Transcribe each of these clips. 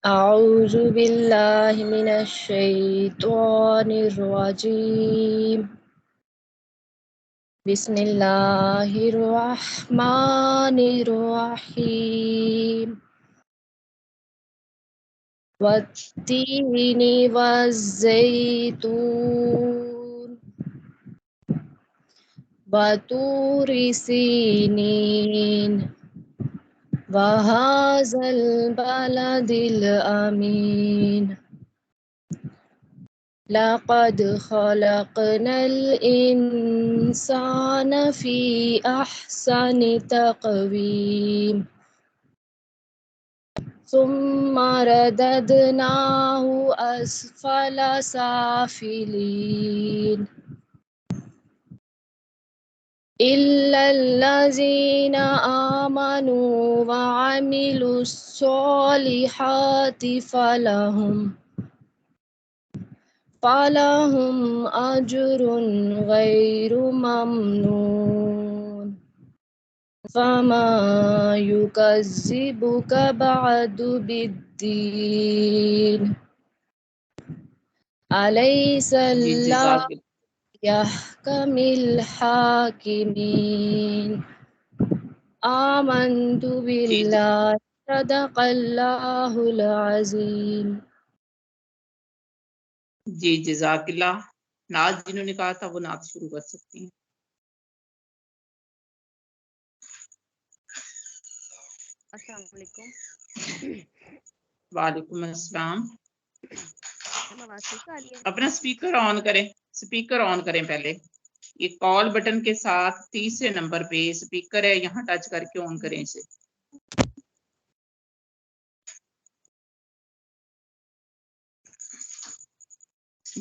أعوذ بالله من الشيطان الرجيم بسم الله الرحمن الرحيم والتين والزيتون وطور سينين وهذا البلد الأمين لقد خلقنا الإنسان في أحسن تقويم ثم رددناه أسفل سافلين إلا الذين آمنوا وعملوا الصالحات فلهم أجر غير ممنون فما يكذبك بعد بالدين أليس جی الله جزاک يحكم الحاكمين آمنت بالله صدق الله العظيم. جی جزاک اللہ. نعت جنہوں نے کہا تھا وہ نعت شروع کر سکتی ہیں. السلام علیکم. وعلیکم السلام. آواز ٹھیک آ رہی ہے؟ اپنا سپیکر آن کریں. سپیکر آن کریں پہلے. یہ کال بٹن کے ساتھ تیسرے نمبر پہ سپیکر ہے, یہاں ٹچ کر کے آن کریں اسے.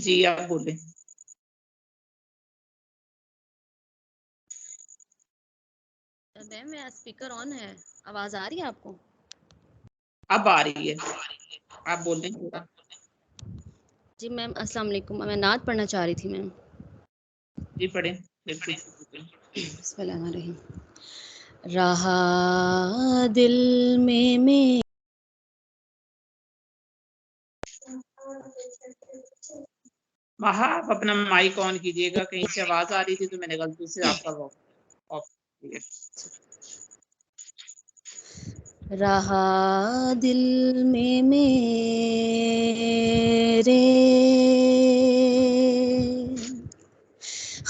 جی آپ بولیں. میم میرا اسپیکر آن ہے, آواز آ رہی ہے آپ کو؟ اب آ رہی ہے, آپ بولیں تھوڑا. جی میم السلام علیکم. میں نعت پڑھنا چاہ رہی تھی میم. جی پڑھیں بالکل. بسم اللہ الرحمن الرحیم. رہا دل میں وہاں آپ اپنا مائک آن کیجیے گا, کہیں سے آواز آ رہی تھی تو میں نے غلطی سے آپ کا آف کیا. رہا دل میں میرے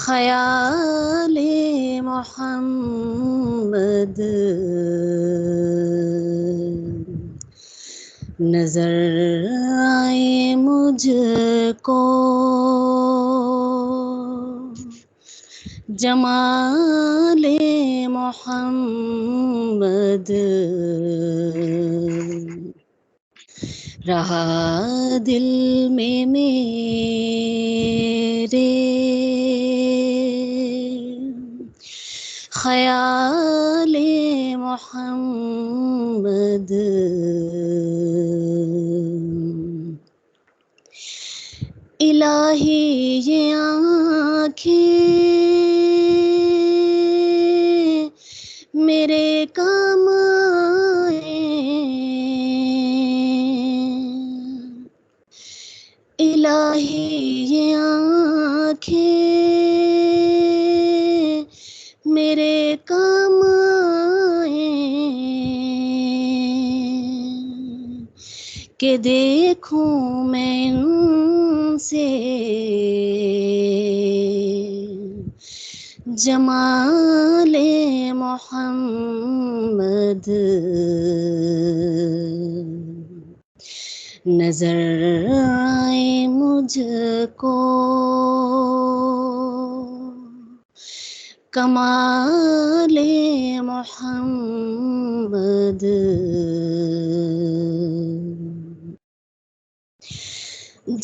خیال محمد, نظر آئے مجھ کو جمال محمد, رہا دل میں میرے خیال محمد, الہی یہ آنکھیں میرے کام آئیں, الہی یہ آنکھیں میرے کام آئیں, کہ دیکھوں میں ان سے جمال محمد, نظر آئے مجھ کو کمال محمد,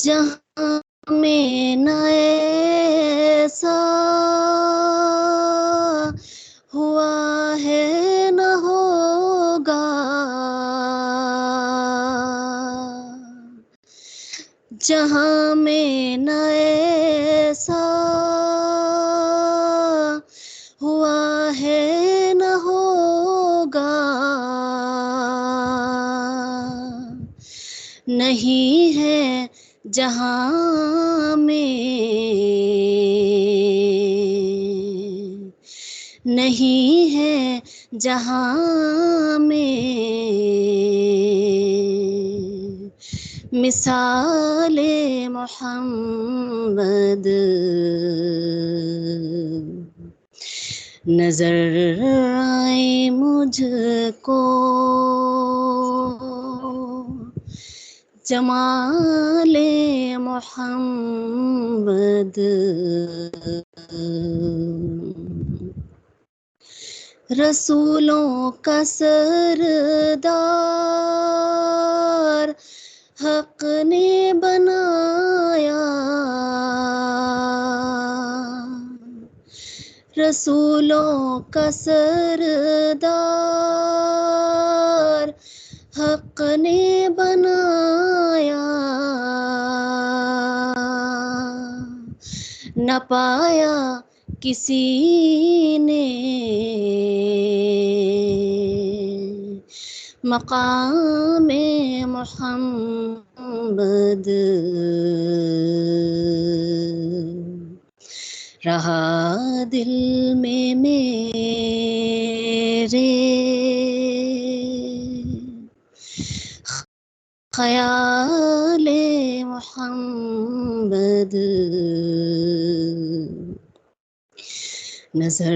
جہاں میں نہ ایسا ہوا ہے نہ ہوگا, جہاں میں نہ ایسا ہوا ہے نہ ہوگا, نہیں ہے جہاں میں، نہیں ہے جہاں میں مثال محمد، نظر آئے مجھ کو جمال محمد، رسولوں کا سردار حق نے بنایا، رسولوں کا سردار حق نے بنایا، نہ پایا کسی نے مقام محمد، رہا دل میں میرے خیال محمد، نظر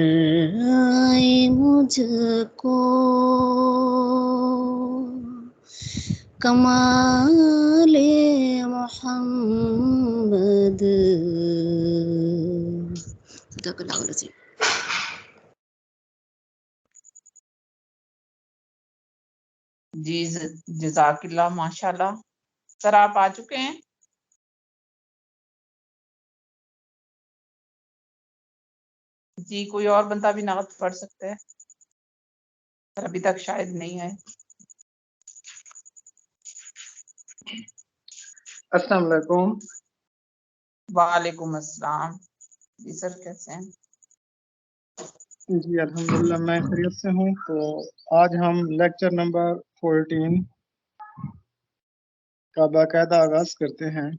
آئے مجھ کو کمال محمد، صدق اللہ العظیم۔ جی جزاک اللہ، ماشاء اللہ۔ سر آپ آ چکے ہیں؟ جی کوئی اور بندہ بھی نعت پڑھ سکتا ہے؟ سر ابھی تک شاید نہیں ہے۔ السلام علیکم۔ وعلیکم السلام۔ جی سر کیسے ہیں؟ جی الحمدللہ میں خیریت سے ہوں۔ تو آج ہم لیکچر نمبر 14 کا باقاعدہ آغاز کرتے ہیں۔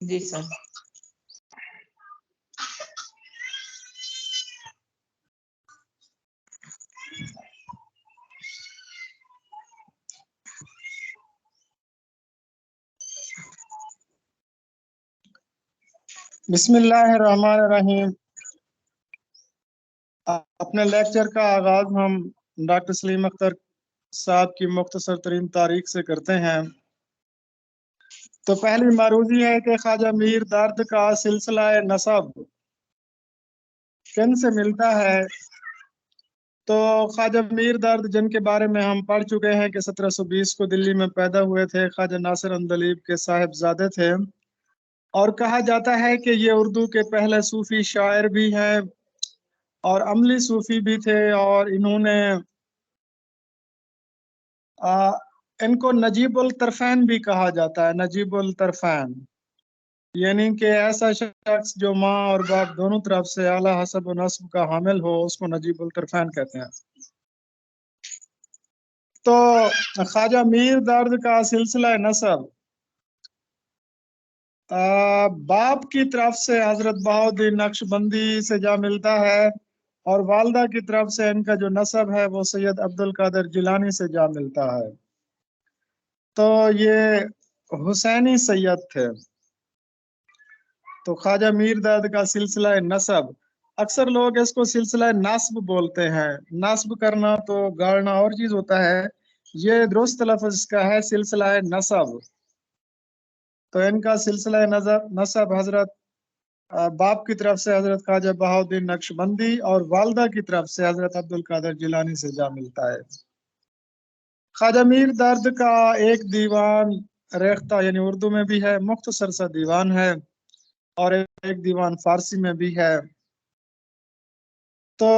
جی سر۔ بسم اللہ الرحمن الرحیم۔ اپنے لیکچر کا آغاز ہم ڈاکٹر سلیم اختر صاحب کی مختصر ترین تاریخ سے کرتے ہیں۔ تو پہلی معروضی ہے کہ خواجہ میر درد کا سلسلہ نسب کن سے ملتا ہے؟ تو خواجہ میر درد جن کے بارے میں ہم پڑھ چکے ہیں کہ 1720 کو دلی میں پیدا ہوئے تھے، خواجہ ناصر اندلیب کے صاحبزادے تھے، اور کہا جاتا ہے کہ یہ اردو کے پہلے صوفی شاعر بھی ہیں اور عملی صوفی بھی تھے، اور انہوں نے ان کو نجیب الطرفین بھی کہا جاتا ہے۔ نجیب الطرفین یعنی کہ ایسا شخص جو ماں اور باپ دونوں طرف سے اعلیٰ حسب و نسب کا حامل ہو، اس کو نجیب الطرفین کہتے ہیں۔ تو خواجہ میر درد کا سلسلہ نسب باپ کی طرف سے حضرت بہاؤالدین نقشبندی سے جا ملتا ہے، اور والدہ کی طرف سے ان کا جو نسب ہے وہ سید عبدالقادر جیلانی سے جا ملتا ہے۔ تو یہ حسینی سید تھے۔ تو خواجہ میر درد کا سلسلہ نسب، اکثر لوگ اس کو سلسلہ نسب بولتے ہیں۔ نسب کرنا تو گاڑنا اور چیز ہوتا ہے، یہ درست لفظ کا ہے سلسلہ نسب۔ تو ان کا سلسلہ نسب حضرت باپ کی طرف سے حضرت خواجہ بہاؤالدین نقشبندی اور والدہ کی طرف سے حضرت عبدالقادر جیلانی سے جا ملتا ہے۔ خواجہ میر درد کا ایک دیوان ریختہ یعنی اردو میں بھی ہے، مختصر سا دیوان ہے، اور ایک دیوان فارسی میں بھی ہے۔ تو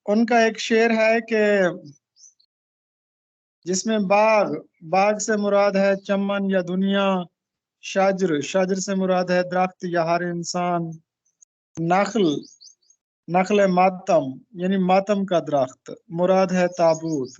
ان کا ایک شعر ہے کہ جس میں باغ سے مراد ہے چمن یا دنیا، شاجر سے مراد ہے درخت یا ہر انسان، نخل ماتم یعنی ماتم کا درخت مراد ہے تابوت،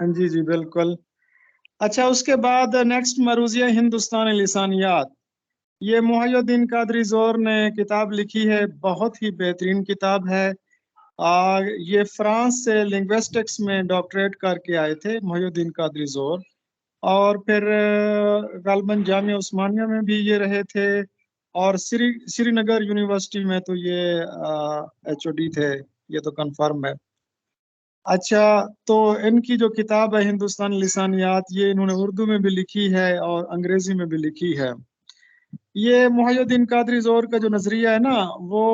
جی جی بالکل. اچھا اس کے بعد نیکسٹ مروزیہ ہندوستانی لسانیات. یہ محی الدین قادری زور نے کتاب لکھی ہے, بہت ہی بہترین کتاب ہے. یہ فرانس سے لنگوسٹکس میں ڈاکٹریٹ کر کے آئے تھے محی الدین قادری زور, اور پھر غالباً جامعہ عثمانیہ میں بھی یہ رہے تھے, اور سری نگر یونیورسٹی میں تو یہ HOD تھے, یہ تو کنفرم ہے. اچھا تو ان کی جو کتاب ہے ہندوستانی لسانیات, یہ انہوں نے اردو میں بھی لکھی ہے اور انگریزی میں بھی لکھی ہے. یہ محی الدین قادری زور کا جو نظریہ ہے نا, وہ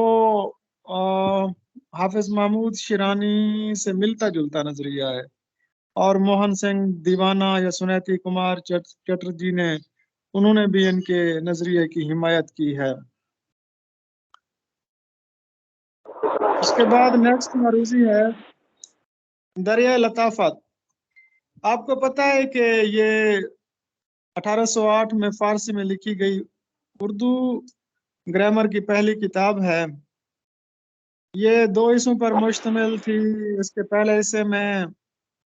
حافظ محمود شیرانی سے ملتا جلتا نظریہ ہے, اور موہن سنگھ دیوانہ یا سنیتی کمار چٹرجی نے, انہوں نے بھی ان کے نظریے کی حمایت کی ہے. اس کے بعد نیکسٹ مروزی ہے دریائے لطافت. آپ کو پتہ ہے کہ یہ 1808 میں فارسی میں لکھی گئی اردو گرامر کی پہلی کتاب ہے. یہ 2 حصوں پر مشتمل تھی. اس کے پہلے حصے میں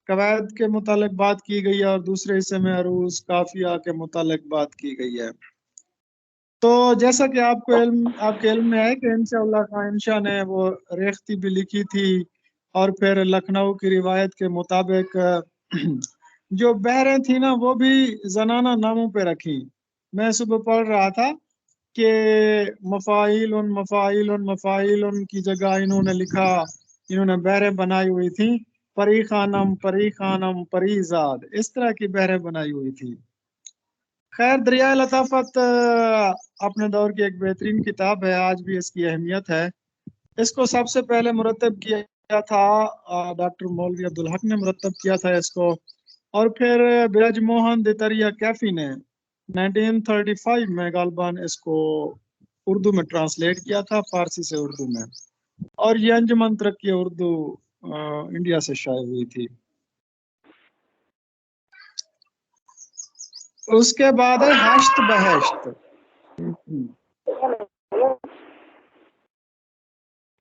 قواعد کے متعلق بات کی گئی ہے, اور دوسرے حصے میں عروض قافیہ کے متعلق بات کی گئی ہے. تو جیسا کہ آپ کے علم میں ہے کہ انشاءاللہ خان شاہ نے وہ ریختی بھی لکھی تھی, اور پھر لکھنؤ کی روایت کے مطابق جو بحریں تھیں نا, وہ بھی زنانہ ناموں پہ رکھی. میں صبح پڑھ رہا تھا کہ مفاعیل کی جگہ انہوں نے لکھا, انہوں نے بحریں بنائی ہوئی تھیں, پری خانم پری زاد, اس طرح کی بحریں بنائی ہوئی تھی. خیر دریائے لطافت اپنے دور کی ایک بہترین کتاب ہے, آج بھی اس کی اہمیت ہے. اس کو سب سے پہلے مرتب کیا تھا ڈاکٹر مولوی عبدالحق نے مرتب کیا تھا اس کو, اور پھر برج موہن دیتریا کیفی نے 1935 میں غالباً اس کو اردو میں ٹرانسلیٹ کیا تھا, فارسی سے اردو میں, اور یہ انجمن ترقی اردو انڈیا سے شائع ہوئی تھی. اس کے بعد ہے ہشت بہشت.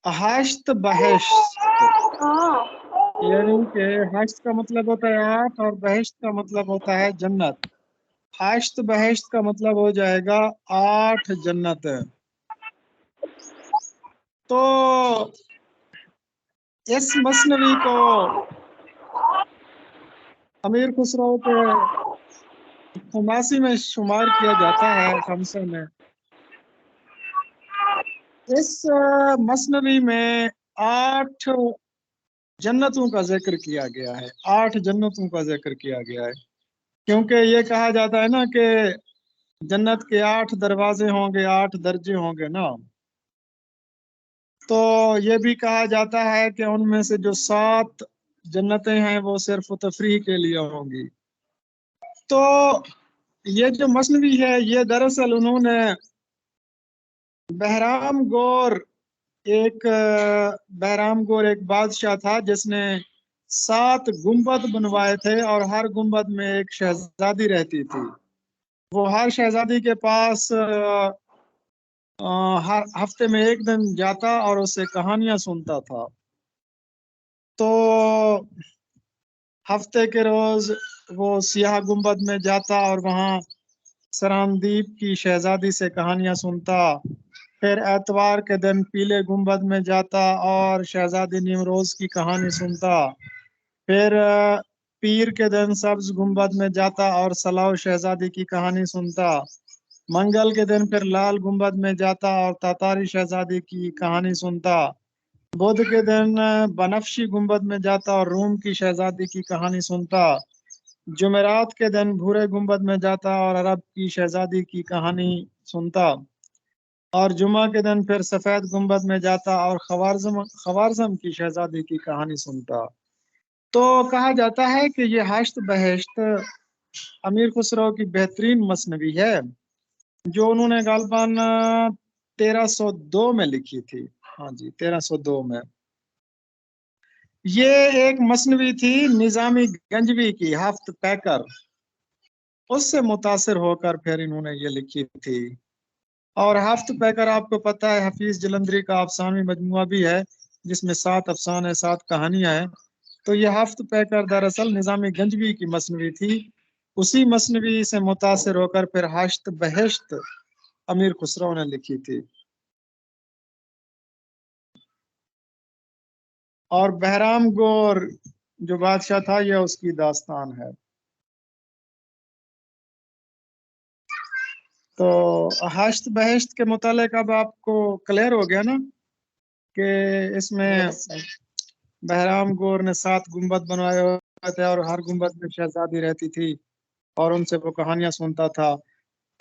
ہشت بہشت یعنی کہ ہشت کا مطلب ہوتا ہے 8 اور بہشت کا مطلب ہوتا ہے جنت. ہشت بہشت کا مطلب ہو جائے گا 8 جنت. تو اس مثنوی کو امیر خسرو کے خماسی میں شمار کیا جاتا ہے, خمسے میں. اس مثنوی میں 8 جنتوں کا ذکر کیا گیا ہے, 8 جنتوں کا ذکر کیا گیا ہے, کیونکہ یہ کہا جاتا ہے نا کہ جنت کے 8 دروازے ہوں گے, 8 درجے ہوں گے نا. تو یہ بھی کہا جاتا ہے کہ ان میں سے جو 7 جنتیں ہیں وہ صرف تفریح کے لیے ہوں گی. تو یہ جو مثنوی ہے, یہ دراصل انہوں نے بہرام گور ایک بادشاہ تھا جس نے 7 گنبد بنوائے تھے, اور ہر گنبد میں ایک شہزادی رہتی تھی. وہ ہر شہزادی کے پاس ہر ہفتے میں ایک دن جاتا اور اس سے کہانیاں سنتا تھا. تو ہفتے کے روز وہ سیاہ گنبد میں جاتا اور وہاں سراندیپ کی شہزادی سے کہانیاں سنتا. پھر اتوار کے دن پیلے گنبد میں جاتا اور شہزادی نیمروز کی کہانی سنتا. پھر پیر کے دن سبز گنبد میں جاتا اور صلاح شہزادی کی کہانی سنتا. منگل کے دن پھر لال گنبد میں جاتا اور تاتاری شہزادی کی کہانی سنتا. بدھ کے دن بنفشی گنبد میں جاتا اور روم کی شہزادی کی کہانی سنتا. جمعرات کے دن بھورے گنبد میں جاتا اور عرب کی شہزادی کی کہانی سنتا. اور جمعہ کے دن پھر سفید گنبد میں جاتا اور خوارزم کی شہزادی کی کہانی سنتا. تو کہا جاتا ہے کہ یہ ہشت بہشت امیر خسرو کی بہترین مثنوی ہے, جو انہوں نے غالباً 1302 میں لکھی تھی. ہاں جی 1302 میں. یہ ایک مثنوی تھی نظامی گنجوی کی, ہفت پیکر, اس سے متاثر ہو کر پھر انہوں نے یہ لکھی تھی. اور ہفت پیکر آپ کو پتہ ہے حفیظ جلندری کا افسانوی مجموعہ بھی ہے, جس میں 7 افسانے 7 کہانیاں ہیں. تو یہ ہفت پیکر دراصل نظامی گنجوی کی مصنوی تھی، اسی مصنوی سے متاثر ہو کر پھر ہشت بہشت امیر خسرو نے لکھی تھی. اور بہرام گور جو بادشاہ تھا یہ اس کی داستان ہے. تو ہشت بہشت کے متعلق اب آپ کو کلیئر ہو گیا نا کہ اس میں بہرام گور نے 7 گنبد بنوائے ہوئے تھے اور ہر گنبد میں شہزادی رہتی تھی اور ان سے وہ کہانیاں سنتا تھا.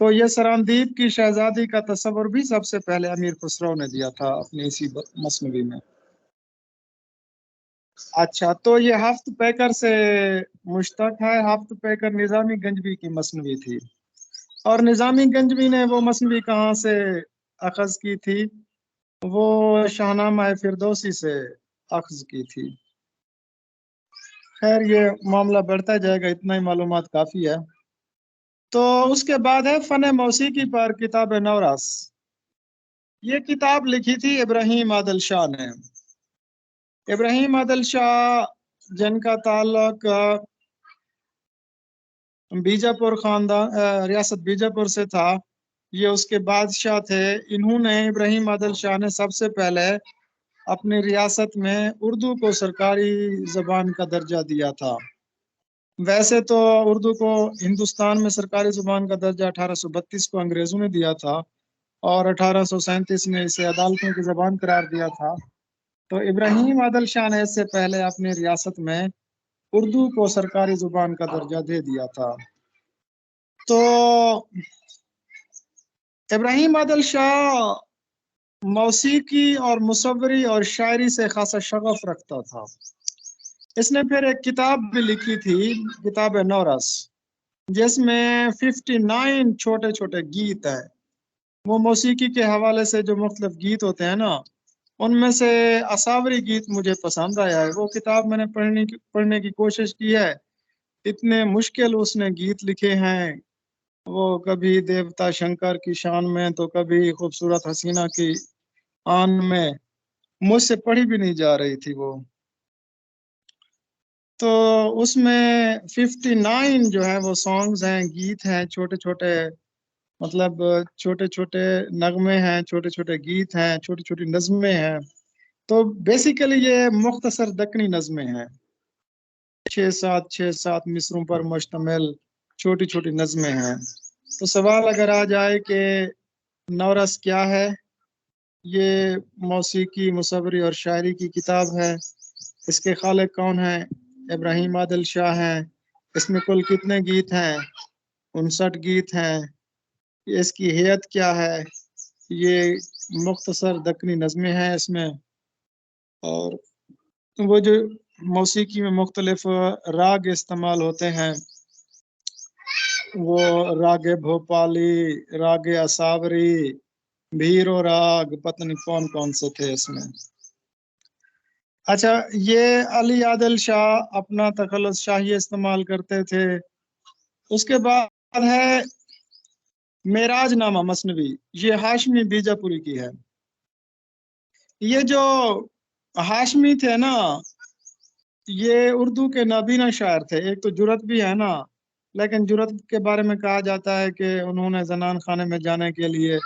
تو یہ سراندیپ کی شہزادی کا تصور بھی سب سے پہلے امیر خسرو نے دیا تھا اپنی اسی مصنوی میں. اچھا، تو یہ ہفت پیکر سے مشتق ہے. ہفت پیکر نظامی گنجوی کی مصنوی تھی. اور نظامی گنجوی نے وہ مصنوی کہاں سے اخذ کی تھی؟ وہ شاہنامہ فردوسی سے اخذ کی تھی. خیر یہ معاملہ بڑھتا جائے گا، اتنا ہی معلومات کافی ہے. تو اس کے بعد ہے فن موسیقی پر کتاب نوراس. یہ کتاب لکھی تھی ابراہیم عادل شاہ نے. ابراہیم عادل شاہ جن کا تعلق بیجاپور خاندان ریاست بیجاپور سے تھا، یہ اس کے بادشاہ تھے. انہوں نے ابراہیم عادل شاہ نے سب سے پہلے اپنی ریاست میں اردو کو سرکاری زبان کا درجہ دیا تھا. ویسے تو اردو کو ہندوستان میں سرکاری زبان کا درجہ 1832 کو انگریزوں نے دیا تھا اور 1837 میں اسے عدالتوں کی زبان قرار دیا تھا. تو ابراہیم عادل شاہ نے اس سے پہلے اپنی ریاست میں اردو کو سرکاری زبان کا درجہ دے دیا تھا. تو ابراہیم عادل شاہ موسیقی اور مصوری اور شاعری سے خاصا شغف رکھتا تھا. اس نے پھر ایک کتاب بھی لکھی تھی، کتاب نوراس، جس میں 59 چھوٹے چھوٹے گیت ہیں. وہ موسیقی کے حوالے سے جو مختلف گیت ہوتے ہیں نا، ان میں سے اساوری گیت مجھے پسند آیا ہے. وہ کتاب میں نے پڑھنے کی کوشش کی ہے. اتنے مشکل اس نے گیت لکھے ہیں. وہ کبھی دیوتا شنکر کی شان میں تو کبھی خوبصورت حسینہ کی آن میں. مجھ سے پڑھی بھی نہیں جا رہی تھی وہ. تو اس میں 59 جو ہے وہ سانگز ہیں، گیت ہیں، چھوٹے چھوٹے، مطلب چھوٹے چھوٹے نغمے ہیں، چھوٹے چھوٹے گیت ہیں، چھوٹی چھوٹی نظمیں ہیں. تو بیسیکلی یہ مختصر دکنی نظمیں ہیں، 6-7 مصروں پر مشتمل چھوٹی چھوٹی نظمیں ہیں. تو سوال اگر آ جائے کہ نوراس کیا ہے، یہ موسیقی، مصوری اور شاعری کی کتاب ہے. اس کے خالق کون ہیں؟ ابراہیم عادل شاہ ہیں. اس میں کل کتنے گیت ہیں؟ 59 گیت ہیں. اس کی ہیئت کیا ہے؟ یہ مختصر دکنی نظمیں ہیں اس میں. اور وہ جو موسیقی میں مختلف راگ استعمال ہوتے ہیں، وہ راگ بھوپالی، راگ اساوری، بھیرو راگ، پتہ نہیں کون کون سے تھے اس میں. اچھا، یہ علی عادل شاہ اپنا تخلص شاہی استعمال کرتے تھے. اس کے بعد ہے معراج نامہ مصنوی. یہ ہاشمی بیجاپوری کی ہے. یہ جو ہاشمی تھے نا، یہ اردو کے نابینا شاعر تھے. ایک تو جرت بھی ہے نا، لیکن جرت کے بارے میں کہا جاتا ہے کہ انہوں نے زنان خانے میں جانے کے لیے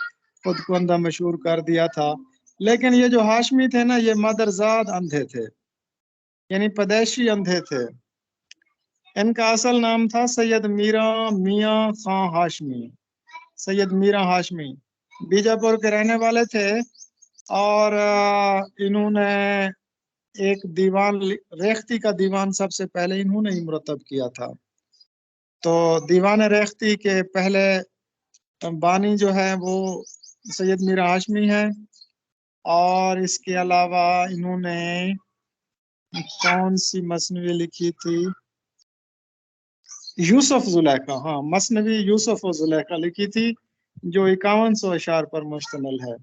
خود کو اندھا مشہور کر دیا تھا. لیکن یہ جو ہاشمی تھے نا، یہ مادرزاد اندھے تھے، یعنی پیدائشی اندھے تھے. ان کا اصل نام تھا سید میاں خان ہاشمی. سید میرا ہاشمی بیجاپور کے رہنے والے تھے. اور انہوں نے ایک دیوان، ریختی کا دیوان سب سے پہلے انہوں نے ہی مرتب کیا تھا. تو دیوان ریختی کے پہلے بانی جو ہے وہ سید میرا ہاشمی ہے. اور اس کے علاوہ انہوں نے کون سی مصنوی لکھی تھی؟ یوسف زلیخا. ہاں، مصنوی یوسف و زلیخا لکھی تھی، جو 5100 اشعار پر مشتمل ہے.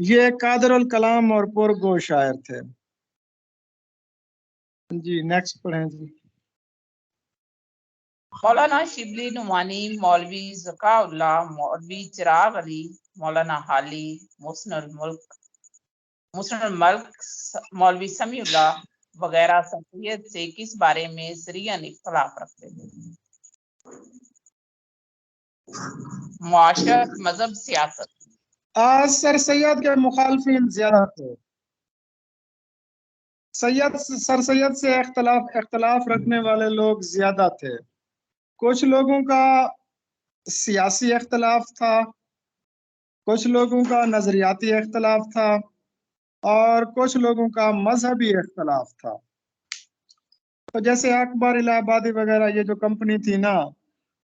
یہ قادر الکلام اور پرگو شاعر تھے. جی نیکسٹ پڑھیں جی. مولانا شبلی نعمانی، مولوی ذکاء اللہ، مولوی چراغ علی، مولانا حالی، محسن الملک، مولوی سمیع اللہ، وغیرہ سرسید سے کس بارے میں سریان اختلاف رکھتے تھے؟ معاشرت، مذہب، سیاست۔ سر سید کے مخالفین زیادہ تھے. سر سید سے اختلاف رکھنے والے لوگ زیادہ تھے. کچھ لوگوں کا سیاسی اختلاف تھا، کچھ لوگوں کا نظریاتی اختلاف تھا، اور کچھ لوگوں کا مذہبی اختلاف تھا. تو جیسے اخبار الہ آبادی وغیرہ یہ جو کمپنی تھی نا،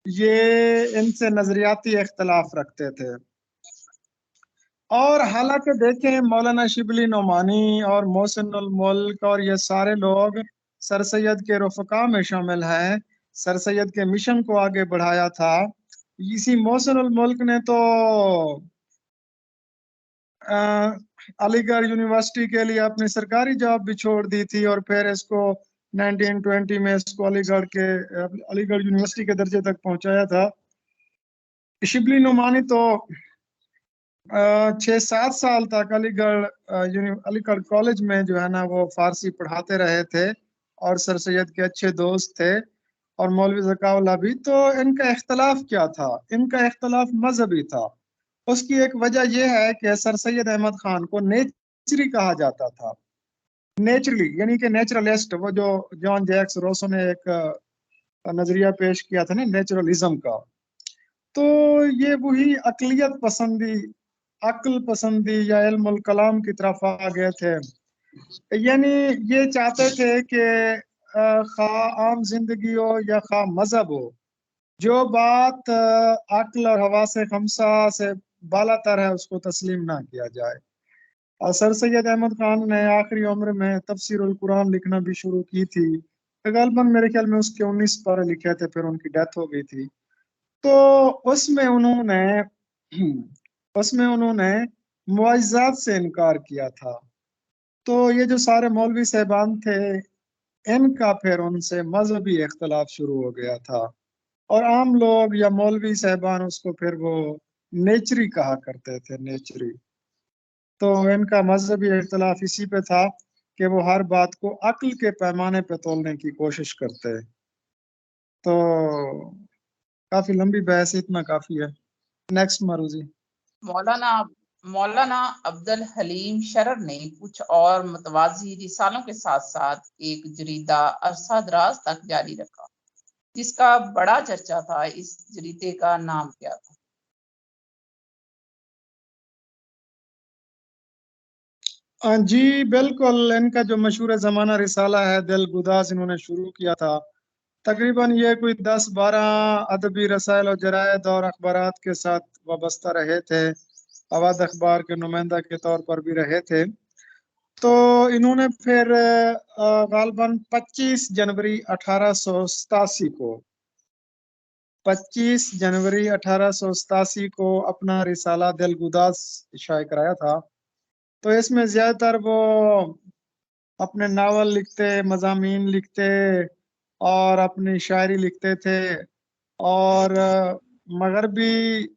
یہ ان سے نظریاتی اختلاف رکھتے تھے. اور حالانکہ دیکھیں مولانا شبلی نعمانی اور محسن الملک اور یہ سارے لوگ سر سید کے رفقا میں شامل ہیں، سر سید کے مشن کو آگے بڑھایا تھا. اسی محسن الملک نے تو علی گڑھ یونیورسٹی کے لیے اپنی سرکاری جاب بھی چھوڑ دی تھی، اور پھر اس کو 1920 میں اس کو علی گڑھ یونیورسٹی کے درجے تک پہنچایا تھا. شبلی نعمانی تو 6-7 سال تک علی گڑھ کالج میں جو ہے نا وہ فارسی پڑھاتے رہے تھے، اور سر سید کے اچھے دوست تھے، اور مولوی ذکاء اللہ بھی. تو ان کا اختلاف کیا تھا؟ ان کا اختلاف مذہبی تھا. اس کی ایک وجہ یہ ہے کہ سر سید احمد خان کو نیچری کہا جاتا تھا. نیچرلی یعنی کہ نیچرلسٹ، وہ جو جان جیکس روسو نے ایک نظریہ پیش کیا تھا نا نیچرلزم کا. تو یہ وہی عقلیت پسندی، عقل پسندی یا علم الکلام کی طرف آ گئے تھے. یعنی یہ چاہتے تھے کہ خواہ عام زندگی ہو یا خواہ مذہب ہو، جو بات عقل اور حواس خمسہ سے بالا تر ہے اس کو تسلیم نہ کیا جائے. اور سر سید احمد خان نے آخری عمر میں تفسیر القرآن لکھنا بھی شروع کی تھی. غالباً میرے خیال میں اس کے 19 پارے لکھے تھے، پھر ان کی ڈیتھ ہو گئی تھی. تو اس میں انہوں نے معجزات سے انکار کیا تھا. تو یہ جو سارے مولوی صاحبان تھے، ان کا پھر ان سے مذہبی اختلاف شروع ہو گیا تھا، اور عام لوگ یا مولوی صاحبان اس کو پھر وہ نیچری کہا کرتے تھے، نیچری. تو ان کا مذہبی اختلاف اسی پہ تھا کہ وہ ہر بات کو عقل کے پیمانے پہ تولنے کی کوشش کرتے. تو کافی لمبی بحث، اتنا کافی ہے. نیکسٹ ماروزی. مولانا عبد الحلیم شرر نے کچھ اور متوازی رسالوں کے ساتھ ساتھ ایک جریدہ عرصہ دراز تک جاری رکھا جس کا بڑا چرچا تھا. اس جریدے کا نام کیا تھا؟ جی بالکل، ان کا جو مشہور زمانہ رسالہ ہے دل گداز انہوں نے شروع کیا تھا. تقریباً یہ کوئی 10-12 ادبی رسائل اور جرائد اور اخبارات کے ساتھ وابستہ رہے تھے. آواز اخبار کے نمائندہ کے طور پر بھی رہے تھے. تو انہوں نے پھر غالباً 25 جنوری 1887 کو 25 جنوری 1887 کو اپنا رسالہ دل گداز شائع کرایا تھا. تو اس میں زیادہ تر وہ اپنے ناول لکھتے، مضامین لکھتے اور اپنی شاعری لکھتے تھے، اور مغربی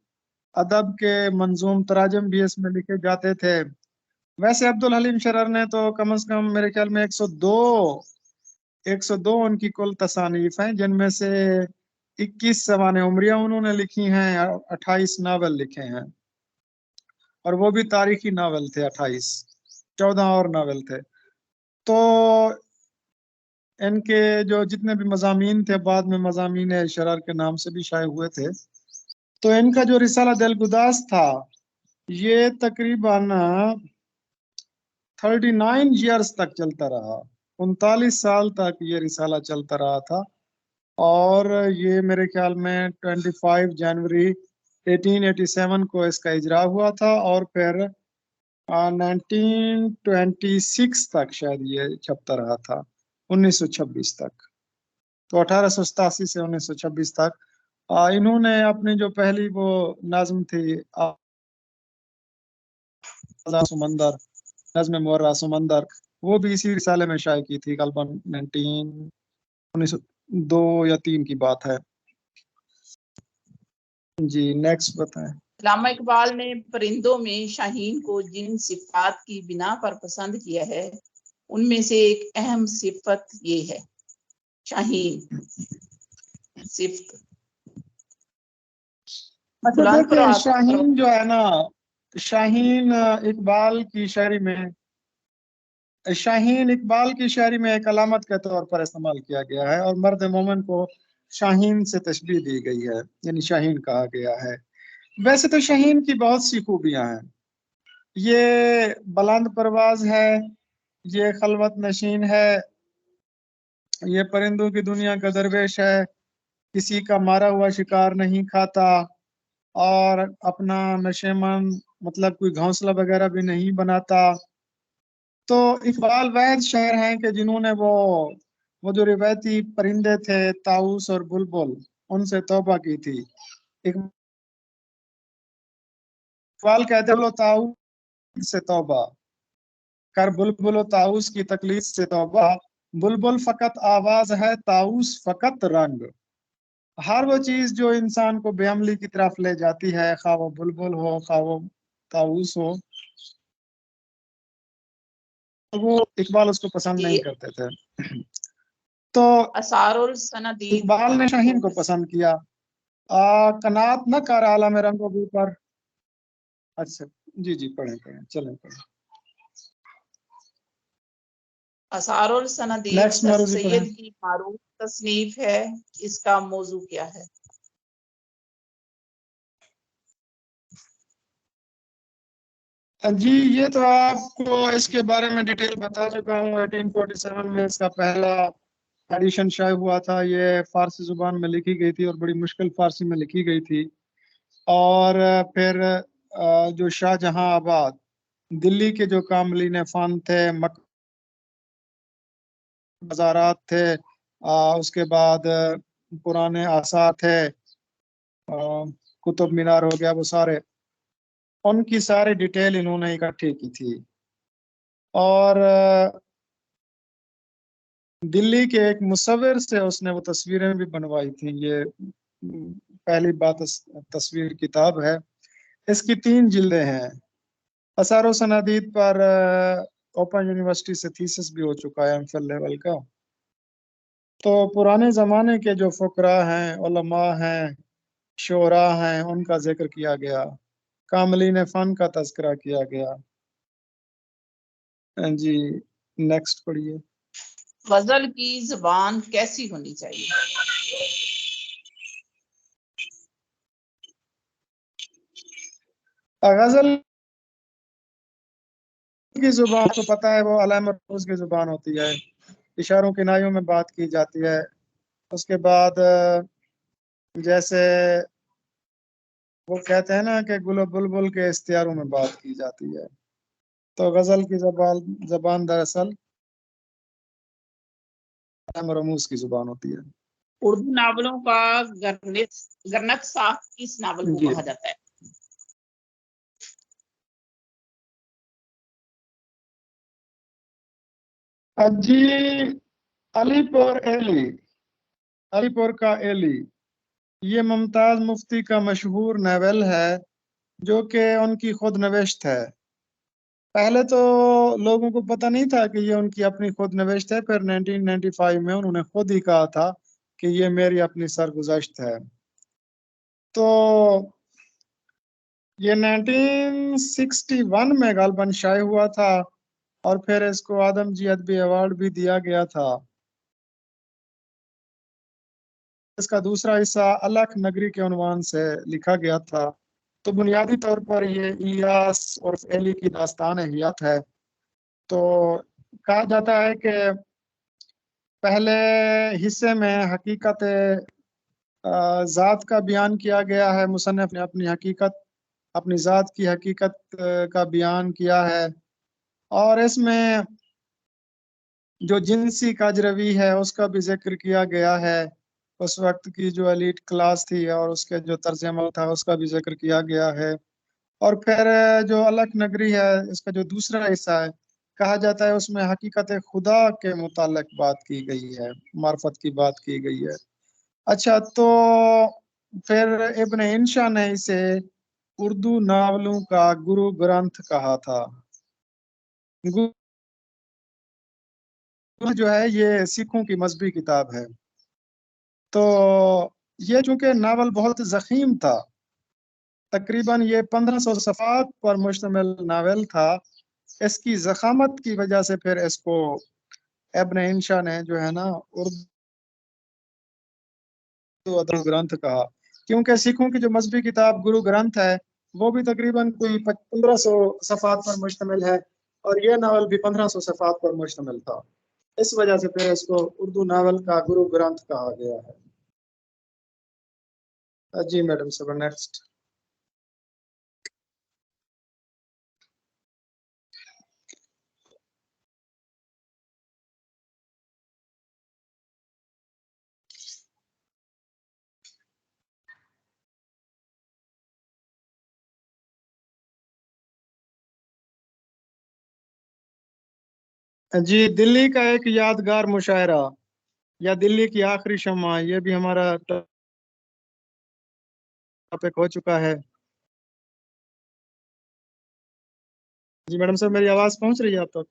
ادب کے منظوم تراجم بھی اس میں لکھے جاتے تھے. ویسے عبد الحلیم شرر نے تو کم از کم میرے خیال میں 102 ان کی کل تصانیف ہیں، جن میں سے 21 سوانح عمریہ انہوں نے لکھی ہیں، 28 ناول لکھے ہیں، اور وہ بھی تاریخی ناول تھے. 14 اور ناول تھے. تو ان کے جو جتنے بھی مضامین تھے بعد میں مضامین شرر کے نام سے بھی شائع ہوئے تھے. تو ان کا جو رسالہ دل گداز تھا یہ تقریباً 39 ایئرز تک چلتا رہا. 39 سال تک یہ رسالہ چلتا رہا تھا، اور یہ میرے خیال میں 25 جنوری 1887 کو اس کا اجرا ہوا تھا، اور پھر 1926 تک شاید یہ چھپتا رہا تھا، 1926 تک. تو 1887 سے 1926 تک انہوں نے اپنی جو پہلی وہ نظم تھی سمندر، نظم مورا سمندر، وہ بھی اسی رسالے میں شائع کی تھی. غالباً 1902 یا 3 کی بات ہے. جی نیکسٹ بتائیں. علامہ اقبال نے پرندوں میں شاہین کو جن صفات کی بنا پر پسند کیا ہے ان میں سے ایک اہم صفت یہ ہے، شاہین صفت۔ اچھا بلند دیکھیں، پرواز شاہین جو ہے نا، شاہین اقبال کی شاعری میں، شاہین اقبال کی شاعری میں ایک علامت کے طور پر استعمال کیا گیا ہے، اور مرد مومن کو شاہین سے تشبیہ دی گئی ہے، یعنی شاہین کہا گیا ہے۔ ویسے تو شاہین کی بہت سی خوبیاں ہیں، یہ بلند پرواز ہے، یہ خلوت نشین ہے، یہ پرندوں کی دنیا کا درویش ہے، کسی کا مارا ہوا شکار نہیں کھاتا، اور اپنا نشیمن مطلب کوئی گھونسلہ وغیرہ بھی نہیں بناتا۔ تو اقبال واحد شاعر ہیں کہ جنہوں نے وہ جو روایتی پرندے تھے طاؤس اور بلبل، ان سے توبہ کی تھی۔ اقبال کہتے ہیں طاؤس سے توبہ کر، بلبل و طاؤس کی تکلیف سے توبہ، بلبل فقط آواز ہے، طاؤس فقط رنگ۔ ہر وہ چیز جو انسان کو بے عملی کی طرف لے جاتی ہے، خواہ وہ بلبل ہو خواہ وہ طاؤس ہو، وہ اقبال اس کو پسند نہیں کرتے تھے۔ تو اثار السندید اقبال نے شاہین کو پسند کیا۔ قناعت نہ کر عالم رنگوں کے اوپر۔ اچھا جی پڑھیں چلیں پڑھیں۔ اثار السندید نیکسٹ سر معروضی سید پڑھیں۔ کی معروف تصنیف ہے، اس کا موضوع کیا ہے؟ جی یہ تو آپ کو اس کے بارے میں ڈیٹیل بتا چکا ہوں۔ 1847 میں اس کا پہلا ایڈیشن شائع ہوا تھا۔ یہ فارسی زبان میں لکھی گئی تھی اور بڑی مشکل فارسی میں لکھی گئی تھی، اور پھر جو شاہ جہاں آباد دلی کے جو کاملین فن تھے، مزارات تھے، اس کے بعد پرانے آثار تھے، قطب مینار ہو گیا، وہ سارے ان کی ساری ڈیٹیل انہوں نے اکٹھی کی تھی۔ اور دلی کے ایک مصور سے اس نے وہ تصویریں بھی بنوائی تھیں۔ یہ پہلی بات تصویر کتاب ہے، اس کی 3 جلدیں ہیں۔ اثار و سنادید پر اوپن یونیورسٹی سے تھیسس بھی ہو چکا ہے MPhil لیول کا۔ تو پرانے زمانے کے جو فقراء ہیں، علماء ہیں، شعراء ہیں، ان کا ذکر کیا گیا، کاملین فن کا تذکرہ کیا گیا۔ جی نیکسٹ پڑھیے۔ غزل کی زبان کیسی ہونی چاہیے؟ غزل کی زبان کو پتہ ہے، وہ علامہ روز کی زبان ہوتی ہے، اشاروں کنایوں میں بات کی جاتی ہے۔ اس کے بعد جیسے وہ کہتے ہیں نا کہ گل و بلبل کے استعاروں میں بات کی جاتی ہے، تو غزل کی زبان دراصل علامہ رموز کی زبان ہوتی ہے۔ اردو ناولوں کا گرنت ساخت کس ناول کو جی کہا جاتا ہے؟ جی علی پور ایلی، علی پور کا ایلی، یہ ممتاز مفتی کا مشہور ناول ہے جو کہ ان کی خود نوشت ہے۔ پہلے تو لوگوں کو پتہ نہیں تھا کہ یہ ان کی اپنی خود نوشت ہے، پھر 1995 میں انہوں نے خود ہی کہا تھا کہ یہ میری اپنی سرگزشت ہے۔ تو یہ 1961 میں غالباً شائع ہوا تھا، اور پھر اس کو آدم جی ادبی ایوارڈ بھی دیا گیا تھا۔ اس کا دوسرا حصہ الکھ نگری کے عنوان سے لکھا گیا تھا۔ تو بنیادی طور پر یہ الیاس اور ایلی کی داستان حیات ہے۔ تو کہا جاتا ہے کہ پہلے حصے میں حقیقت ذات کا بیان کیا گیا ہے، مصنف نے اپنی حقیقت، اپنی ذات کی حقیقت کا بیان کیا ہے، اور اس میں جو جنسی کاجروی ہے اس کا بھی ذکر کیا گیا ہے، اس وقت کی جو ایلیٹ کلاس تھی اور اس کے جو طرز عمل تھا اس کا بھی ذکر کیا گیا ہے۔ اور پھر جو الکھ نگری ہے، اس کا جو دوسرا حصہ ہے، کہا جاتا ہے اس میں حقیقت خدا کے متعلق بات کی گئی ہے، معرفت کی بات کی گئی ہے۔ اچھا، تو پھر ابن انشا نے اسے اردو ناولوں کا گرو گرنتھ کہا تھا۔ جو ہے یہ سکھوں کی مذہبی کتاب ہے. تو یہ چونکہ ناول بہت ضخیم تھا، تقریباً یہ 1500 صفحات پر مشتمل ناول تھا. اس کی ضخامت کی وجہ سے پھر اس کو ابن انشا نے جو ہے نا اردو ادب گرنتھ کہا، کیونکہ سکھوں کی جو مذہبی کتاب گرو گرنتھ ہے وہ بھی تقریباً کوئی 1500 صفحات پر مشتمل ہے، اور یہ ناول بھی 1500 صفحات پر مشتمل تھا. اس وجہ سے پھر اس کو اردو ناول کا گرو گرنتھ کہا گیا ہے. جی میڈم صاحب نیکسٹ. جی دلی کا ایک یادگار مشاعرہ یا دلی کی آخری شمع، یہ بھی ہمارا ٹاپک ہو چکا ہے. جی میڈم صاحب میری آواز پہنچ رہی ہے آپ تک؟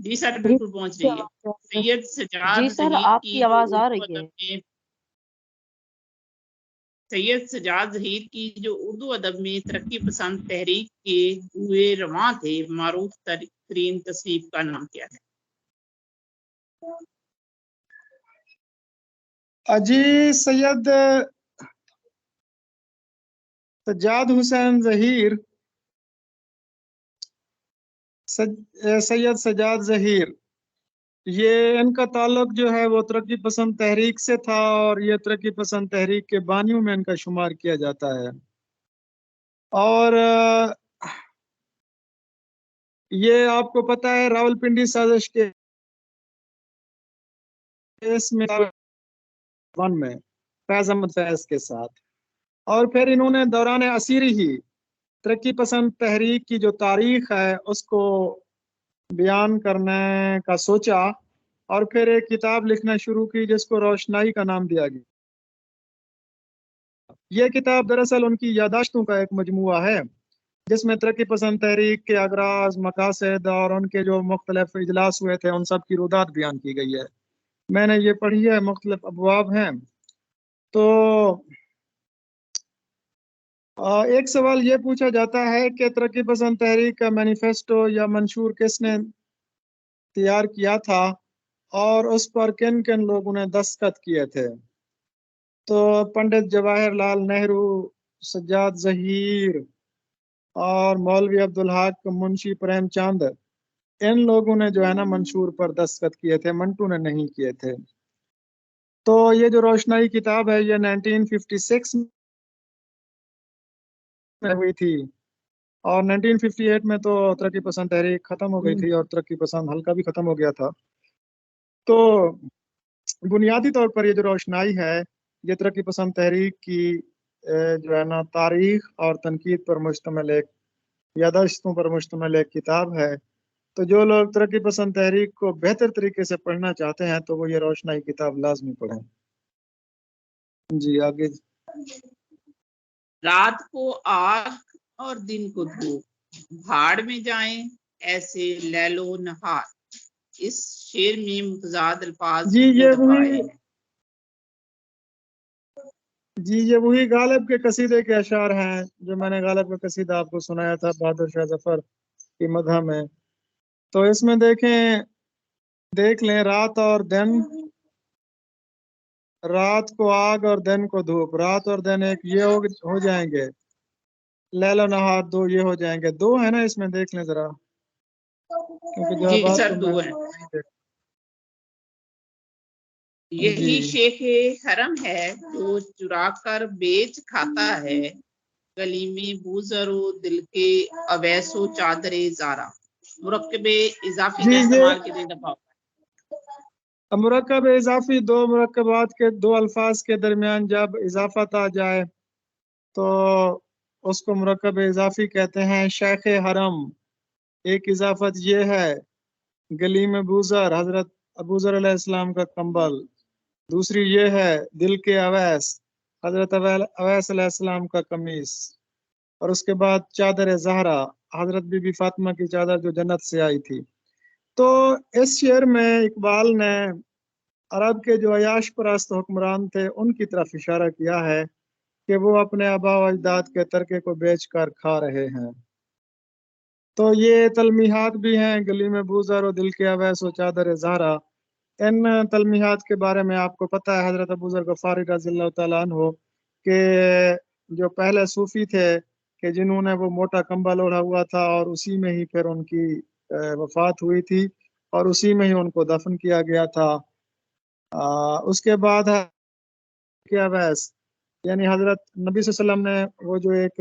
جی سر بالکل پہنچ رہی ہے. سید سجاد جی سر زہید آپ کی کی جو آواز آ اردو رہی ہے. ادب میں سید سجاد زہید کی جو اردو ادب میں ترقی پسند تحریک کے ہوئے رواں تھے، معروف ترین تصنیف کا نام کیا ہے؟ جی سید سجاد حسین ظہیر، سید سجاد ظہیر، یہ ان کا تعلق جو ہے وہ ترقی پسند تحریک سے تھا، اور یہ ترقی پسند تحریک کے بانیوں میں ان کا شمار کیا جاتا ہے. اور یہ آپ کو پتہ ہے راولپنڈی سازش کے اس میں فیض احمد فیض کے ساتھ، اور پھر انہوں نے دوران اسیری ہی ترقی پسند تحریک کی جو تاریخ ہے اس کو بیان کرنے کا سوچا، اور پھر ایک کتاب لکھنا شروع کی جس کو روشنائی کا نام دیا گیا. یہ کتاب دراصل ان کی یادداشتوں کا ایک مجموعہ ہے جس میں ترقی پسند تحریک کے اغراض، مقاصد اور ان کے جو مختلف اجلاس ہوئے تھے ان سب کی رودات بیان کی گئی ہے. میں نے یہ پڑھی ہے، مختلف ابواب ہیں. تو ایک سوال یہ پوچھا جاتا ہے کہ ترقی پسند تحریک کا مینیفیسٹو یا منشور کس نے تیار کیا تھا اور اس پر کن کن لوگوں نے دستخط کیے تھے؟ تو پنڈت جواہر لال نہرو، سجاد ظہیر اور مولوی عبدالحق منشی پریم چاند، ان لوگوں نے جو ہے نا منشور پر دستخط کیے تھے، منٹو نے نہیں کیے تھے. تو یہ جو روشنائی کتاب ہے یہ 1956 میں ہوئی تھی، اور 1958 میں تو ترقی پسند تحریک ختم ہو گئی تھی اور ترقی پسند حلقہ بھی ختم ہو گیا تھا. تو بنیادی طور پر یہ جو روشنائی ہے یہ ترقی پسند تحریک کی جو ہے نا تاریخ اور تنقید پر مشتمل ایک یادداشتوں پر مشتمل ایک کتاب ہے. تو جو لوگ ترقی پسند تحریک کو بہتر طریقے سے پڑھنا چاہتے ہیں تو وہ یہ روشنائی کتاب لازمی پڑھیں. جی آگے. رات کو آگ اور دن کو دھوپ، بھاڑ میں جائیں ایسے لیل و نہار، اس شعر میں متضاد الفاظ جی دو یہ دفعہ آئے وہی ہیں. جی یہ وہی غالب کے قصیدے کے اشعار ہیں جو میں نے غالب کا قصیدہ آپ کو سنایا تھا بہادر شاہ ظفر کی مدح میں. تو اس میں دیکھ لیں رات اور دن، رات کو آگ اور دن کو دھوپ، رات اور دن ایک یہ ہو جائیں گے، لیل و نہار دو یہ ہو جائیں گے. دو ہے نا اس میں، دیکھ لیں ذرا، کیونکہ جی جوابات سر تو دو میں ہیں. نہیں دیکھ. یہی جی شیخ حرم ہے جو چرا کر بیچ کھاتا ہے، گلی میں بوزر و دل کے اویس و چادر زارا. مرکب اضافی جی کا یہ استعمال کتنی دفعہ ہوتا مرکب اضافی دو مرکبات کے دو الفاظ کے درمیان جب اضافت آ جائے تو اس کو مرکب اضافی کہتے ہیں. شیخ حرم، ایک اضافت یہ ہے، گلی میں بوزر حضرت ابوذر علیہ السلام کا کمبل، دوسری یہ ہے دل کے اویس حضرت اویس علیہ السلام کا قمیص، اور اس کے بعد چادر زہرا حضرت بی بی فاطمہ کی چادر جو جنت سے آئی تھی. تو اس شعر میں اقبال نے عرب کے جو عیاش پرست حکمران تھے ان کی طرف اشارہ کیا ہے کہ وہ اپنے آبا و اجداد کے ترکے کو بیچ کر کھا رہے ہیں۔ تو یہ تلمیحات بھی ہیں، گلی میں بوزر و دل کے اویس و چادر زہرا۔ ان تلمیحات کے بارے میں آپ کو پتہ ہے حضرت ابو ذر غفاری رضی اللہ تعالیٰ عنہ کہ جو پہلے صوفی تھے کہ جنہوں نے وہ موٹا کمبل اوڑھا ہوا تھا اور اسی میں ہی پھر ان کی وفات ہوئی تھی اور اسی میں ہی ان کو دفن کیا گیا تھا۔ اس کے بعد کیا ویس یعنی حضرت نبی صلی اللہ علیہ وسلم نے وہ جو ایک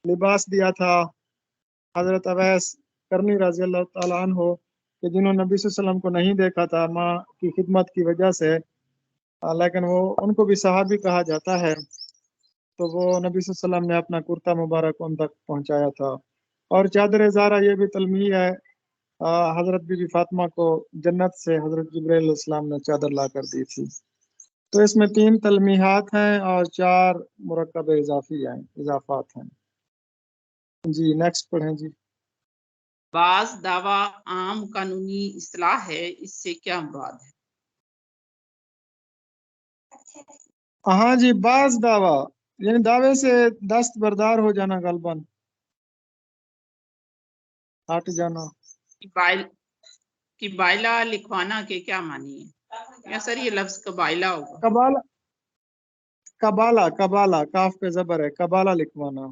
لباس دیا تھا حضرت اویس کرنی رضی اللہ تعالیٰ عنہ کہ جنہوں نے نبی صلی اللہ علیہ وسلم کو نہیں دیکھا تھا ماں کی خدمت کی وجہ سے، لیکن وہ ان کو بھی صحابی کہا جاتا ہے، تو وہ نبی صلی اللہ علیہ وسلم نے اپنا کرتا مبارک ان تک پہنچایا تھا۔ اور چادر زہرا یہ بھی تلمیح ہے، حضرت بی بی فاطمہ کو جنت سے حضرت جبرائیل علیہ السلام نے چادر لا کر دی تھی۔ تو اس میں 3 تلمیحات ہیں اور 4 مرکب اضافات ہیں۔ جی نیکسٹ پڑھیں جی۔ بعض دعویٰ عام قانونی اصطلاح ہے، اس سے کیا مراد ہے؟ ہاں جی، بعض دعویٰ یعنی دعوے سے دستبردار ہو جانا، غالباً ہٹ جانا۔ قبائلہ لکھوانا کے کیا معنی ہے؟ یا سر یہ لفظ قبائلہ ہوگا؟ کبالہ کاف پہ زبر ہے، کبالہ لکھوانا،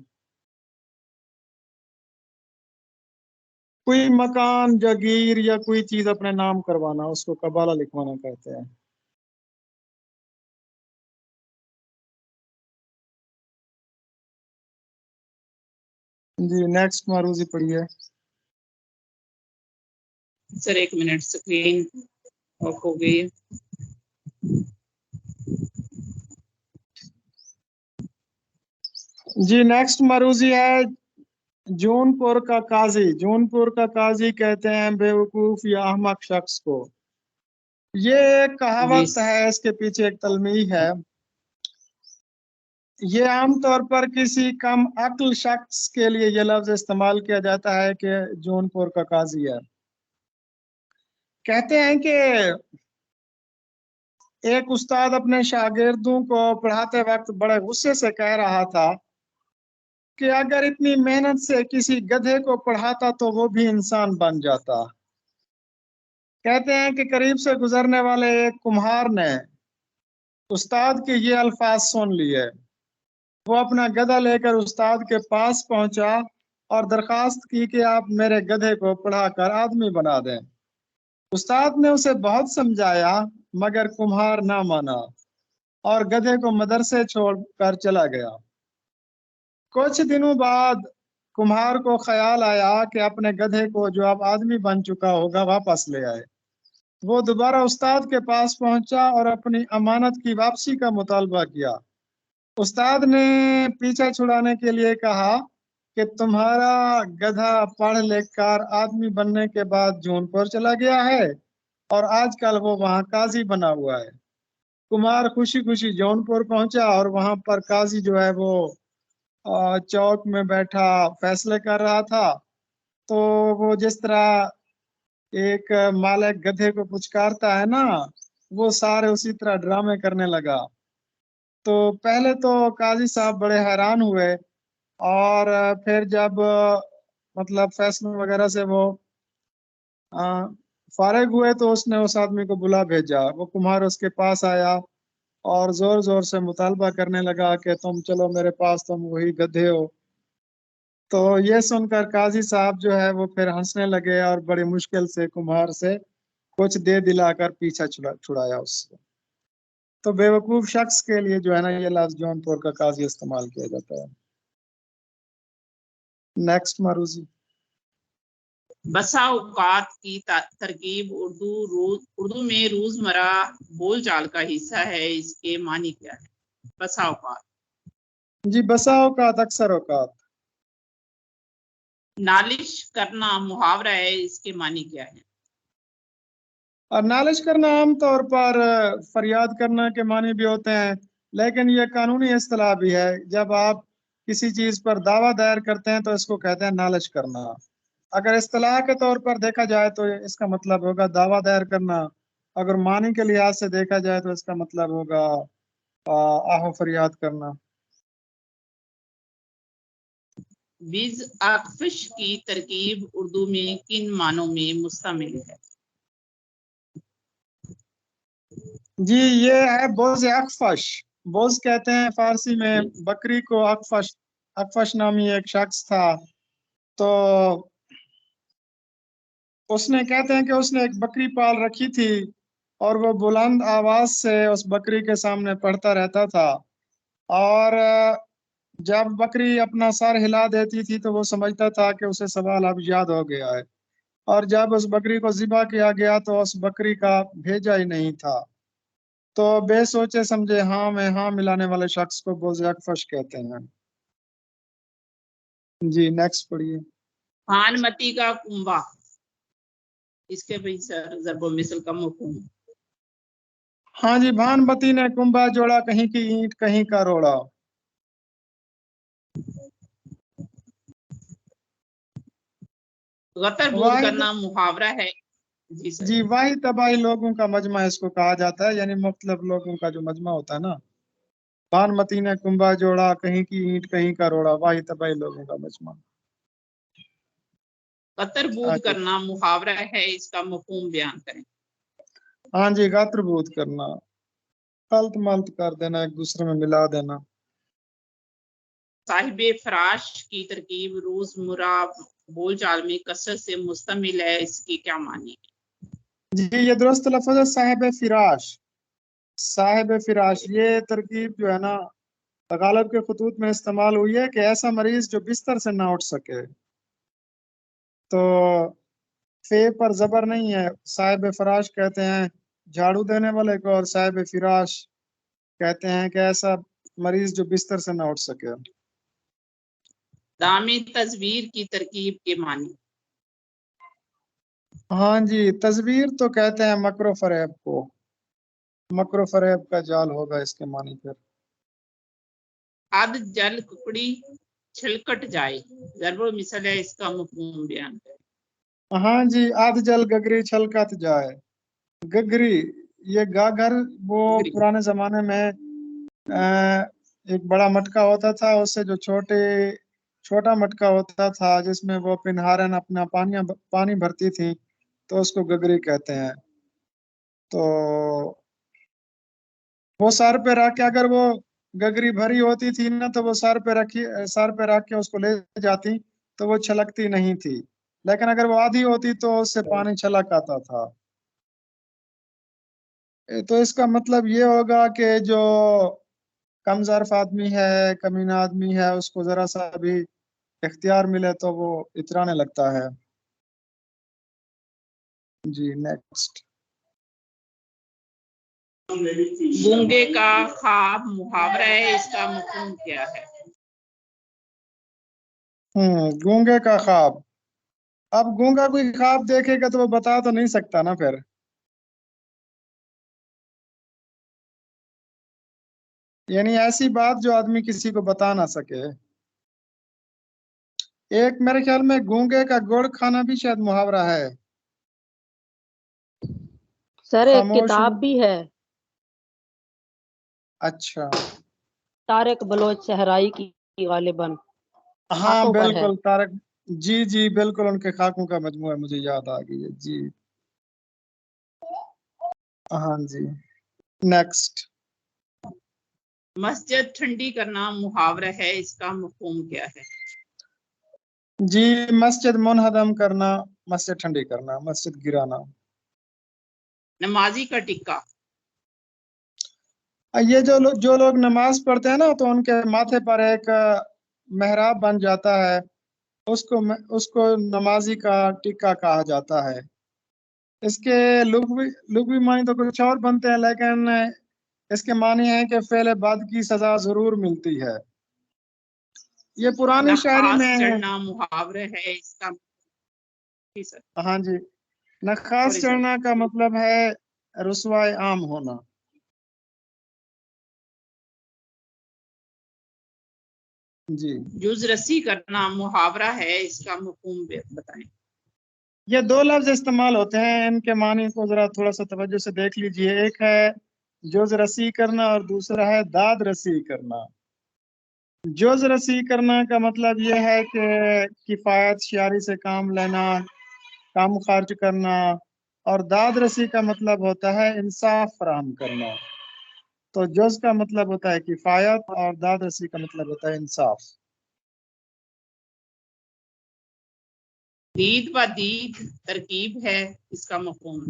کوئی مکان جاگیر یا کوئی چیز اپنے نام کروانا، اس کو کبالہ لکھوانا کہتے ہیں۔ جی نیکسٹ معروضی پڑھیے۔ سر 1 منٹ، سکرین آف ہو گئی ہے۔ جی نیکسٹ معروضی ہے جون پور کا قاضی۔ جون پور کا قاضی کہتے ہیں بے وقوف یا احمق شخص کو۔ یہ ایک کہاوت ہے، اس کے پیچھے ایک تلمیح ہے۔ یہ عام طور پر کسی کم عقل شخص کے لیے یہ لفظ استعمال کیا جاتا ہے کہ جون پور کا قاضی ہے۔ کہتے ہیں کہ ایک استاد اپنے شاگردوں کو پڑھاتے وقت بڑے غصے سے کہہ رہا تھا کہ اگر اتنی محنت سے کسی گدھے کو پڑھاتا تو وہ بھی انسان بن جاتا۔ کہتے ہیں کہ قریب سے گزرنے والے ایک کمہار نے استاد کے یہ الفاظ سن لیے۔ وہ اپنا گدھا لے کر استاد کے پاس پہنچا اور درخواست کی کہ آپ میرے گدھے کو پڑھا کر آدمی بنا دیں۔ استاد نے اسے بہت سمجھایا مگر کمہار نہ مانا اور گدھے کو مدرسے چھوڑ کر چلا گیا۔ کچھ دنوں بعد کمہار کو خیال آیا کہ اپنے گدھے کو جو اب آدمی بن چکا ہوگا واپس لے آئے۔ وہ دوبارہ استاد کے پاس پہنچا اور اپنی امانت کی واپسی کا مطالبہ کیا۔ استاد نے پیچھا چھڑانے کے لیے کہا کہ تمہارا گدھا پڑھ لکھ کر آدمی بننے کے بعد جون پور چلا گیا ہے اور آج کل وہ وہاں قاضی بنا ہوا ہے۔ کمار خوشی خوشی جون پور پہنچا اور وہاں پر قاضی جو ہے وہ چوک میں بیٹھا فیصلے کر رہا تھا۔ تو وہ جس طرح ایک مالک گدھے کو پچکارتا ہے نا، وہ سارے اسی طرح ڈرامے کرنے لگا۔ تو پہلے تو قاضی صاحب بڑے حیران ہوئے اور پھر جب مطلب فیصلوں وغیرہ سے وہ فارغ ہوئے تو اس نے اس آدمی کو بلا بھیجا۔ وہ کمہار اس کے پاس آیا اور زور زور سے مطالبہ کرنے لگا کہ تم چلو میرے پاس، تم وہی گدھے ہو۔ تو یہ سن کر قاضی صاحب جو ہے وہ پھر ہنسنے لگے اور بڑی مشکل سے کمہار سے کچھ دے دلا کر پیچھا چھڑایا اس سے۔ تو بے وقوف شخص کے لیے جو ہے نا یہ لفظ جون پور کا قاضی استعمال کیا جاتا ہے۔ نیکسٹ معروضی۔ بسا اوقات کی ترکیب اردو میں روزمرہ بول چال کا حصہ ہے، اس کے معنی کیا ہے؟ بسا اوقات جی بسا اوقات، اکثر اوقات۔ نالش کرنا محاورہ ہے، اس کے معنی کیا ہے؟ اور نالش کرنا عام طور پر فریاد کرنا کے معنی بھی ہوتے ہیں، لیکن یہ قانونی اصطلاح بھی ہے۔ جب آپ کسی چیز پر دعویٰ دائر کرتے ہیں تو اس کو کہتے ہیں نالش کرنا۔ اگر اصطلاح کے طور پر دیکھا جائے تو اس کا مطلب ہوگا دعویٰ دائر کرنا، اگر معنی کے لحاظ سے دیکھا جائے تو اس کا مطلب ہوگا آہ و فریاد کرنا۔ وز اکفش کی ترکیب اردو میں کن معنوں میں مشتمل ہے؟ جی یہ ہے بوز اکفش۔ بوز کہتے ہیں فارسی میں بکری کو، اکفش، اکفش نامی ایک شخص تھا، تو اس نے کہتے ہیں کہ اس نے ایک بکری پال رکھی تھی اور وہ بلند آواز سے اس بکری کے سامنے پڑھتا رہتا تھا، اور جب بکری اپنا سر ہلا دیتی تھی تو وہ سمجھتا تھا کہ اسے سوال اب یاد ہو گیا ہے، اور جب اس بکری کو ذبح کیا گیا تو اس بکری کا بھیجا ہی نہیں تھا، تو بے سوچے سمجھے ہاں میں ہاں ملانے والے شخص کو بوز اکفش کہتے ہیں۔ جی نیکسٹ پڑھیے۔ بھانمتی کا کنبہ، اس کے بھی ضرب و مثل کا مفہوم۔ ہاں جی، بھانمتی نے کنبا جوڑا، کہیں کی اینٹ کہیں کا روڑا۔ غتر بود واحد، کرنا محاورہ ہے۔ جی سر۔ جی واحد تباہی لوگوں کا مجمع اس کو کہا جاتا ہے، یعنی مختلف لوگوں کا جو مجمع ہوتا ہے نا۔ بھانمتی نے کنبا جوڑا، کہیں کی اینٹ کہیں کا روڑا، واحد تباہی لوگوں کا مجمع۔ غتر بود کرنا محاورہ ہے، اس کا مفہوم بیان کریں۔ ہاں جی، غتر بود کرنا، خلط ملط کر دینا، ایک دوسرے میں ملا دینا۔ صاحب فراش کی ترکیب روزمرہ بول چال میں کثرت سے مشتمل ہے، اس کی کیا معنی ہے؟ جی یہ درست لفظ ہے، صاحب فراش۔ صاحب فراش یہ ترکیب جو ہے نا غالب کے خطوط میں استعمال ہوئی ہے کہ ایسا مریض جو بستر سے نہ اٹھ سکے، تو فے پر زبر نہیں ہے، صاحب فراش کہتے ہیں جھاڑو دینے والے کو، اور صاحب فراش کہتے ہیں کہ ایسا مریض جو بستر سے نہ اٹھ سکے۔ دامی تصویر کی ترکیب کے معنی۔ ہاں جی، تصویر تو کہتے ہیں مکر و فریب کو، مکر و فریب کا جال ہوگا اس کے معنی پھر۔ اد جل ککڑی چھلکٹ جائے، ضرب و مثل ہے، اس کا مفہوم بیان کریں۔ ہاں جی، آدھ جل گگری چھلکت جائے۔ گگری یہ گاگر، وہ پرانے زمانے میں ایک بڑا مٹکا ہوتا تھا، اس سے جو چھوٹا مٹکا ہوتا تھا جس میں وہ پنہارن اپنا پانی بھرتی تھی، تو اس کو گگری کہتے ہیں۔ تو وہ سر پہ رکھ کے، اگر وہ گگری بھری ہوتی تھی نا تو وہ سر پہ رکھ کے اس کو لے جاتی تو وہ چھلکتی نہیں تھی، لیکن اگر وہ آدھی ہوتی تو اس سے پانی چھلک آتا تھا۔ تو اس کا مطلب یہ ہوگا کہ جو کم ظرف آدمی ہے، کمینہ آدمی ہے، اس کو ذرا سا بھی اختیار ملے تو وہ اترانے لگتا ہے۔ جی نیکسٹ۔ گونگے کا خواب محاورہ ہے، اس کا مفہوم کیا ہے؟ گونگے کا خواب، اب گونگا کوئی خواب دیکھے گا تو وہ بتا تو نہیں سکتا نا پھر، یعنی ایسی بات جو آدمی کسی کو بتا نہ سکے۔ ایک میرے خیال میں گونگے کا گڑ کھانا بھی شاید محاورہ ہے۔ سر ایک خاموش، کتاب بھی ہے، اچھا طارق بلوچ صحرائی کی غالباً ہاں خاکوں پر ہے۔ بالکل، طارق، جی بالکل، ان کے خاکوں کا مجموعہ ہے، مجھے یاد آ گئی ہے جی۔ ہاں جی نیکسٹ۔ مسجد ٹھنڈی کرنا محاورہ ہے، اس کا مفہوم کیا ہے؟ جی مسجد منہدم کرنا، مسجد ٹھنڈی کرنا، مسجد گرانا۔ نمازی کا ٹکا۔ یہ جو لوگ نماز پڑھتے ہیں نا تو ان کے ماتھے پر ایک محراب بن جاتا ہے، اس کو نمازی کا ٹکا کہا جاتا ہے۔ اس کے لغوی معنی تو کچھ اور بنتے ہیں، لیکن اس کے معنی ہے کہ فعل بد کی سزا ضرور ملتی ہے۔ یہ پرانی شاعری نخاس میں چڑھنا محاورہ ہے، اس کا ہاں جی، نخاس چڑھنا کا مطلب ہے رسوائے عام ہونا۔ جی جز رسی کرنا محاورہ ہے، اس کا مفہوم بتائیں۔ یہ دو لفظ استعمال ہوتے ہیں، ان کے معنی کو ذرا تھوڑا سا توجہ سے دیکھ لیجئے. ایک ہے جوز رسی کرنا اور دوسرا ہے داد رسی کرنا. جوز رسی کرنا کا مطلب یہ ہے کہ کفایت شیاری سے کام لینا، کام خرچ کرنا، اور داد رسی کا مطلب ہوتا ہے انصاف فراہم کرنا. تو جوز کا مطلب ہوتا ہے کفایت اور داد رسی کا مطلب ہوتا ہے انصاف. دید و دید ترکیب ہے، اس کا مفہوم.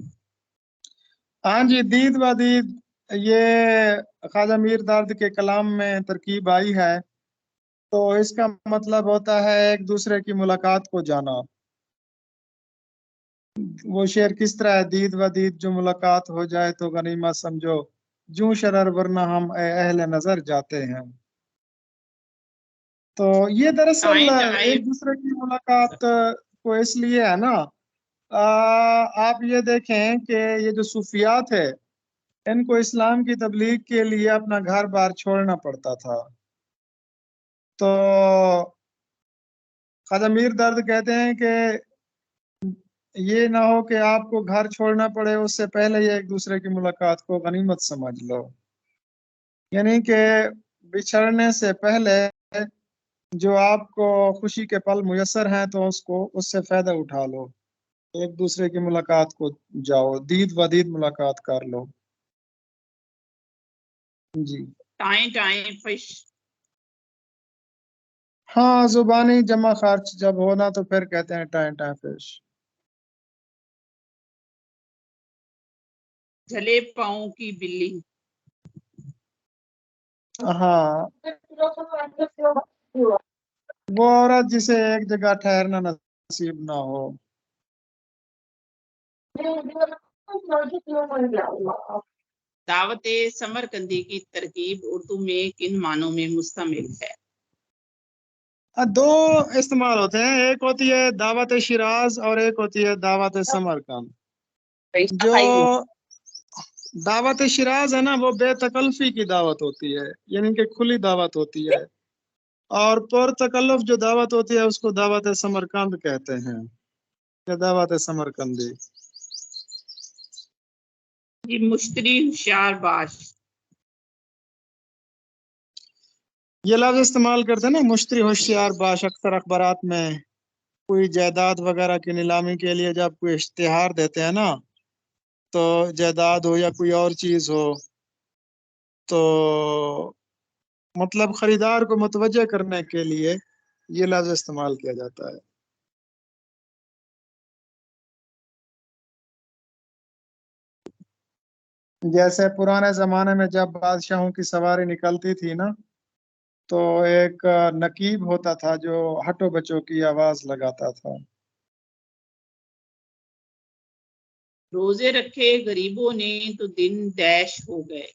ہاں جی، دید و دید یہ خواجہ میر درد کے کلام میں ترکیب آئی ہے. تو اس کا مطلب ہوتا ہے ایک دوسرے کی ملاقات کو جانا. وہ شعر کس طرح ہے؟ دید و دید جو ملاقات ہو جائے تو غنیمت سمجھو، جوں شرر ورنہ ہم اے اہل نظر جاتے ہیں. تو یہ دراصل ٹائیں ٹائیں ایک دوسرے کی ملاقات کو اس لیے ہے نا. آپ یہ دیکھیں کہ یہ جو صوفیات ہے ان کو اسلام کی تبلیغ کے لیے اپنا گھر بار چھوڑنا پڑتا تھا. تو خواجہ میر درد کہتے ہیں کہ یہ نہ ہو کہ آپ کو گھر چھوڑنا پڑے، اس سے پہلے ہی ایک دوسرے کی ملاقات کو غنیمت سمجھ لو. یعنی کہ بچھڑنے سے پہلے جو آپ کو خوشی کے پل میسر ہیں تو اس سے فائدہ اٹھا لو، ایک دوسرے کی ملاقات کو جاؤ، دید و دید ملاقات کر لو. جی ٹائیں ٹائیں فش. ہاں، زبانی جمع خرچ جب ہونا تو پھر کہتے ہیں ٹائم ٹائم فش. جھلے پاؤں کی بلی. ہاں، وہ عورت جسے ایک جگہ ٹھہرنا نصیب نہ ہو. دعوت سمرقندی کی ترکیب اردو میں کن معنوں میں مشتمل ہے؟ دو استعمال ہوتے ہیں، ایک ہوتی ہے دعوت شیراز اور ایک ہوتی ہے دعوت سمرقند. جو دعوت شیراز ہے نا وہ بے تکلفی کی دعوت ہوتی ہے، یعنی کہ کھلی دعوت ہوتی ہے، اور پر تکلف جو دعوت ہوتی ہے اس کو دعوت سمرقند کہتے ہیں، یا دعوت سمرقندی. جی مشتری ہوشیار باش. یہ لفظ استعمال کرتے ہیں نا، مشتری ہوشیار باش. اکثر اخبارات میں کوئی جائیداد وغیرہ کی نیلامی کے لیے جب کوئی اشتہار دیتے ہیں نا، تو جائیداد ہو یا کوئی اور چیز ہو، تو مطلب خریدار کو متوجہ کرنے کے لیے یہ لفظ استعمال کیا جاتا ہے. جیسے پرانے زمانے میں جب بادشاہوں کی سواری نکلتی تھی نا، تو ایک نقیب ہوتا تھا جو ہٹو بچوں کی آواز لگاتا تھا. روزے رکھے غریبوں نے تو دن ڈیش ہو گئے.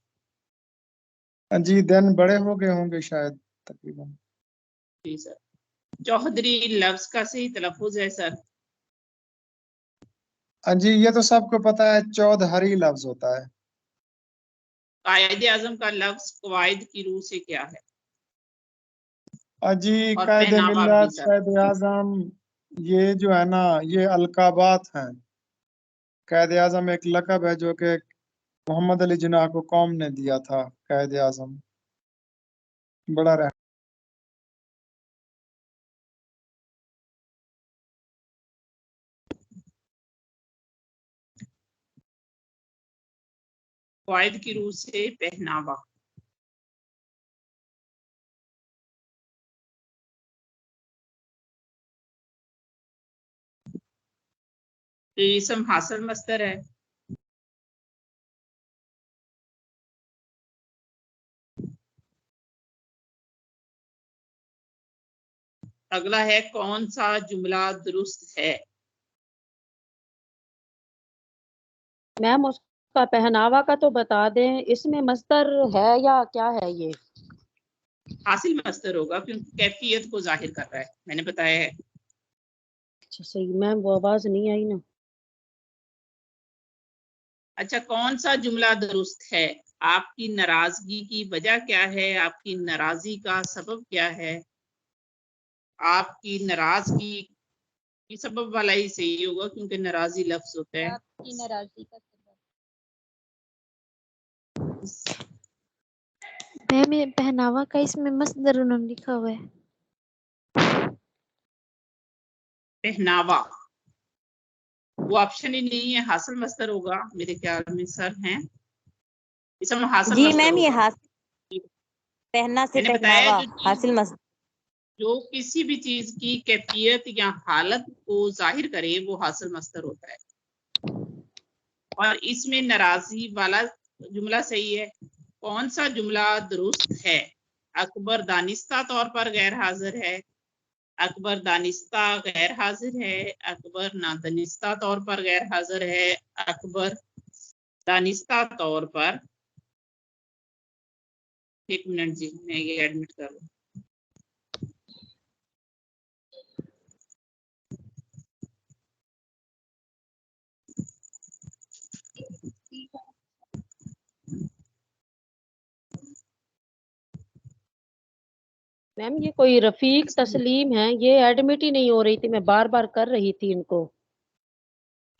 جی، دن بڑے ہو گئے ہوں گے شاید تقریباً. جی سر. چوہدری لفظ کا صحیح تلفظ ہے سر؟ جی، یہ تو سب کو پتا ہے، چودھری لفظ ہوتا ہے. قائد اعظم کا لفظ قواعد کی روح سے کیا ہے؟ جی، اور قائد پہناوا بھی ملت، سر. قائد اعظم، یہ جو ہے نا یہ القابات ہیں. قائد اعظم ایک لقب ہے جو کہ محمد علی جناح کو قوم نے دیا تھا. قائد اعظم بڑا رہ قواعد کی روح سے پہناوا. اسم حاصل مصدر ہے. اگلا ہے کون سا جملہ درست ہے؟ میم اس کا پہناوا کا تو بتا دیں، اس میں مصدر ہے یا کیا ہے؟ یہ حاصل مصدر ہوگا کیونکہ کیفیت کو ظاہر کر رہا ہے، میں نے بتایا ہے. اچھا صحیح میم، وہ آواز نہیں آئی نا. اچھا، کون سا جملہ درست ہے؟ آپ کی ناراضگی کی وجہ کیا ہے؟ آپ کی ناراضی کا سبب کیا ہے؟ آپ کی ناراضگی یہ سبب والا ہی صحیح ہوگا کیونکہ ناراضی لفظ ہوتا ہے. آپ کی ناراضی کا سبب. میم یہ پہناوا کا اس میں مصدر انہوں نے لکھا ہوا ہے. پہناوا وہ آپشن ہی نہیں ہے, حاصل مصدر ہوگا میرے خیال میں سر ہیں. اسم حاصل جی مصدر میم یہ ہوگا. پہننا سے میں نے بتایا پہناوا حاصل جو کسی بھی چیز کی کیفیت یا حالت کو ظاہر کرے وہ حاصل مصدر ہوتا ہے. اور اس میں ناراضی والا جملہ صحیح ہے. کون سا جملہ درست ہے؟ اکبر دانستہ طور پر غیر حاضر ہے, اکبر دانستہ غیر حاضر ہے, اکبر نادانستہ طور پر غیر حاضر ہے, اکبر دانستہ طور پر. ایک منٹ جی میں یہ ایڈمٹ کر لوں. میم یہ کوئی رفیق تسلیم ہے, یہ ایڈمٹ ہی نہیں ہو رہی تھی, میں بار بار کر رہی تھی ان کو.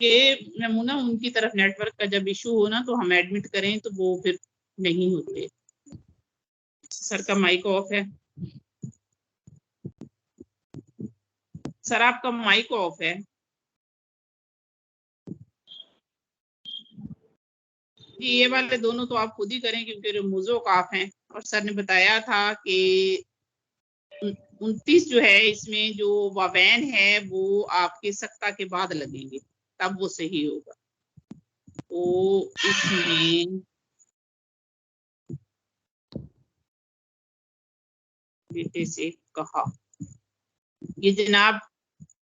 کہ نمونہ ان کی طرف نیٹ ورک کا جب ایشو ہو نا تو ہم ایڈمٹ کریں تو وہ پھر نہیں ہوتے. سر کا مائک آف ہے. سر آپ کا مائک آف ہے. جی یہ والے دونوں تو آپ خود ہی کریں کیونکہ رموز و اوقاف ہیں, اور سر نے بتایا تھا کہ 29 جو ہے اس میں جو وابین ہے وہ آپ کے سکتہ کے بعد لگیں گے تب وہ صحیح ہوگا. تو اس میں بیٹے سے کہا, یہ جناب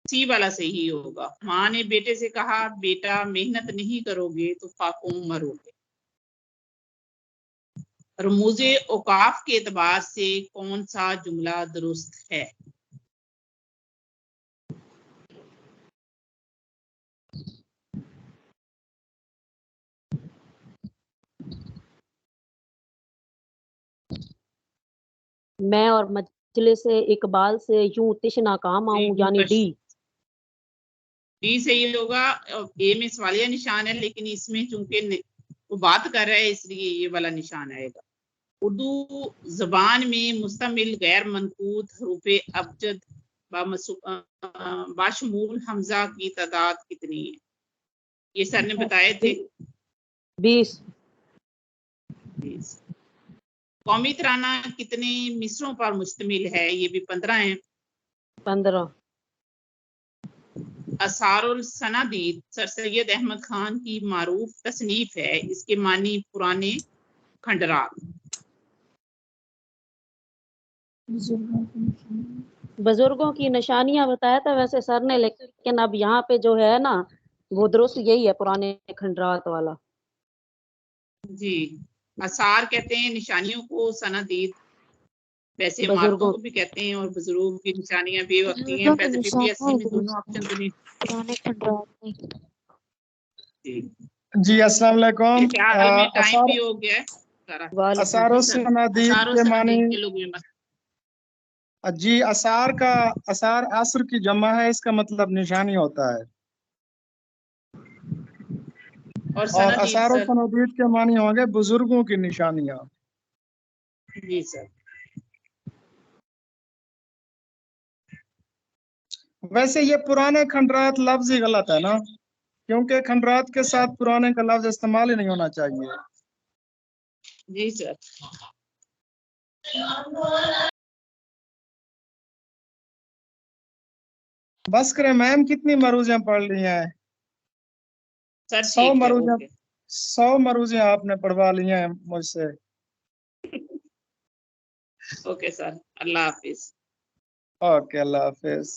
سی والا صحیح ہوگا. ماں نے بیٹے سے کہا بیٹا محنت نہیں کرو گے تو فاقوں مرو گے. رموز اوقاف کے اعتبار سے کون سا جملہ درست ہے؟ میں اور مجلس اقبال سے یوں تشنا کام آؤں, یعنی ڈی. ڈی صحیح ہوگا. اے میں سوالیہ نشان ہے لیکن اس میں چونکہ وہ بات کر رہا ہے اس لیے یہ والا نشان آئے گا. اردو زبان میں مستعمل غیر منقوط حروف ابجد باشمول حمزہ کی تعداد کتنی ہے؟ یہ سر نے بتائے تھے 20. قومی ترانہ کتنے مصروں پر مشتمل ہے؟ یہ بھی 15 ہیں. 15. اثار السنادید سر سید احمد خان کی معروف تصنیف ہے, اس کے معنی پرانے کھنڈرات. بزرگوں کی نشانیاں بتایا تھا ویسے سر نے, لیکن اب یہاں پہ جو ہے نا وہ درست یہی ہے, پرانے کھنڈرات والا. جی اثار کہتے ہیں نشانیوں کو, سنادید ویسے عمارتوں بزرگوں کو بھی کہتے ہیں, اور بزرگوں کی نشانیاں بھی ہوتی ہیں. بزرگوں کی ویسے نشانیاں PPSC میں دونوں آپشن تو نہیں. پرانے کھنڈرات نہیں. جی جی السلام علیکم. میرے خیال میں ٹائم بھی ہو گیا ہے سارا. اثار السنادید اثار کے معنی, السنادید کے لوگ بھی جی اثار عصر کی جمع ہے, اس کا مطلب نشانی ہوتا ہے. اور اور سنادید اثار و سر. سنادید کے معنی ہوں گے بزرگوں کی نشانیاں. جی سر. ویسے یہ پرانے کھنڈرات لفظ ہی غلط ہے نا, کیونکہ کھنڈرات کے ساتھ پرانے کا لفظ استعمال ہی نہیں ہونا چاہیے. جی سر. بس کرے میم, کتنی مروزیں پڑھ لی ہیں؟ سر ٹھیک ہے, اوکے. 100 مروزیں آپ نے پڑھوا لی ہیں مجھ سے. اوکے سر, اللہ حافظ. اوکے اللہ حافظ.